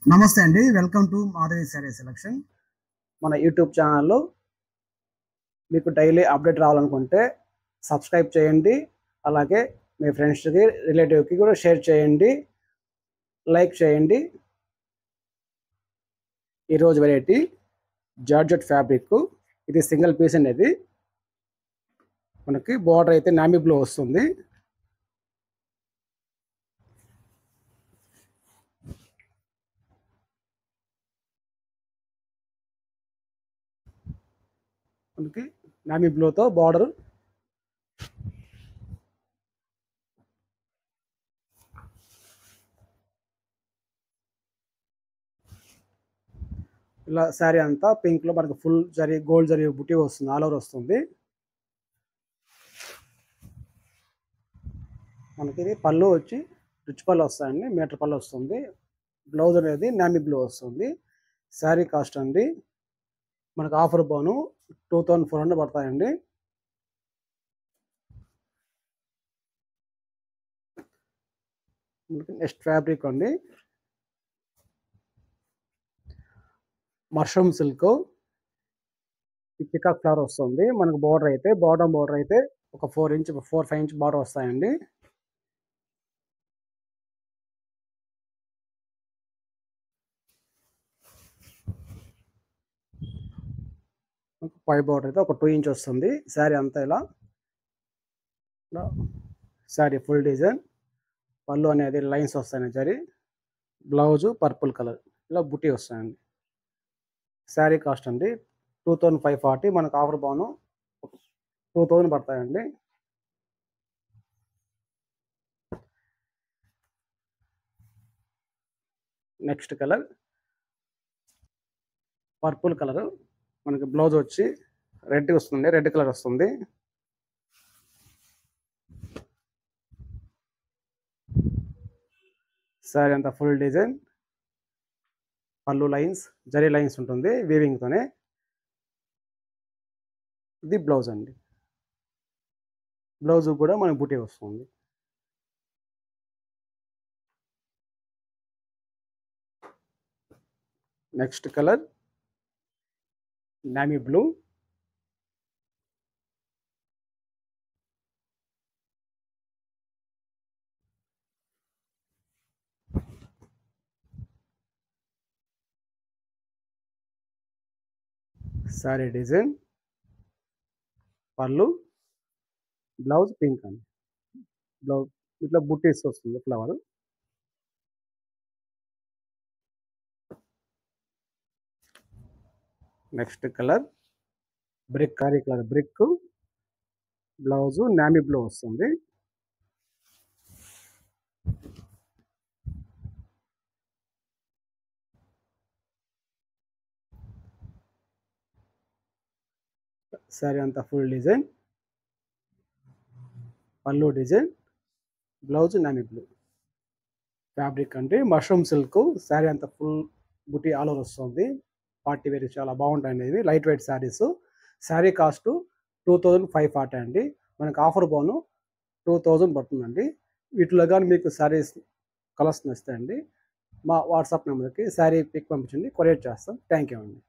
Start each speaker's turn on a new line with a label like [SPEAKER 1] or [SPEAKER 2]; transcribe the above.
[SPEAKER 1] నమస్తే అండి, welcome to Madhavi sari selection. మన యూట్యూబ్ ఛానల్లో మీకు డైలీ అప్డేట్ రావాలనుకుంటే సబ్స్క్రైబ్ చేయండి. అలాగే మీ ఫ్రెండ్స్కి, రిలేటివ్కి కూడా షేర్ చేయండి, లైక్ చేయండి. ఈరోజు వెరైటీ జార్జెట్ ఫ్యాబ్రిక్. ఇది సింగిల్ పీస్ అనేది. మనకి బార్డర్ అయితే నామీ బ్లూ వస్తుంది. మనకి నామీ బ్లూతో బార్డర్. ఇలా శారీ అంతా పింక్లో మనకి ఫుల్ జరీ, గోల్డ్ జరీ బుటీ వస్తుంది, ఆల్ ఓవర్ వస్తుంది. మనకి ఇది పళ్ళు వచ్చి రిచ్ పళ్ళు వస్తాయండి, మీటర్ పళ్ళు వస్తుంది. బ్లౌజ్ అనేది నామీ బ్లూ వస్తుంది. శారీ కాస్ట్ అండి మనకు ఆఫర్ బాను 2400 పడతాయండి. మనకి నెక్స్ట్ ఫ్యాబ్రిక్ అండి మష్రూమ్ సిల్క్. పికాక్ ఫ్లవర్ వస్తుంది. మనకు బార్డర్ అయితే బాటమ్ బార్డర్ అయితే ఒక 4-5 ఇంచ్ బార్డర్ వస్తాయండి. పై బార్డర్ అయితే ఒక 2 ఇంచ్ వస్తుంది. శారీ అంతా ఇలా శారీ ఫుల్ డిజైన్. పళ్ళు అనేది లైన్స్ వస్తాయి జరీ. బ్లౌజు పర్పుల్ కలర్ ఇలా బుటీ వస్తాయండి. శారీ కాస్ట్ అండి 2540. మనకు ఆఫర్ బాను 2000 పడతాయండి. Next colour purple colour. మనకి బ్లౌజ్ వచ్చి రెడ్ వస్తుంది, రెడ్ కలర్ వస్తుంది. శారీ అంతా ఫుల్ డిజైన్. పళ్ళు లైన్స్, జరీ లైన్స్ ఉంటుంది వీవింగ్తోనే. ఇది బ్లౌజ్ అండి. బ్లౌజ్ కూడా మనకి బుటీ వస్తుంది. Next colour navy blue. Sari design, పళ్ళు, బ్లౌజ్ పింక్ అండి. బ్లౌజ్ ఇట్లా బుట్టీస్ వస్తుంది flower. Next colour brick, curry colour brick. Blouse navy blue వస్తుంది. శారీ అంతా ఫుల్ డిజైన్. పళ్ళు design, blouse navy blue. Fabric అంటే మష్రూమ్ సిల్క్. శారీ అంతా ఫుల్ బుటీ ఆల్ ఓవర్ వస్తుంది. పార్టీ వేర్ చాలా బాగుంటాయండి. ఇవి light weight saris. Sari cost 2540 అండి. మనకు ఆఫర్ బాను 2000 పడుతుందండి. వీటిలో కానీ మీకు శారీస్ కలర్స్ నచ్చుతాయండి, మా వాట్సాప్ నెంబర్కి శారీ పిక్ పంపించండి, కొరియర్ చేస్తాం. థ్యాంక్ యూ అండి.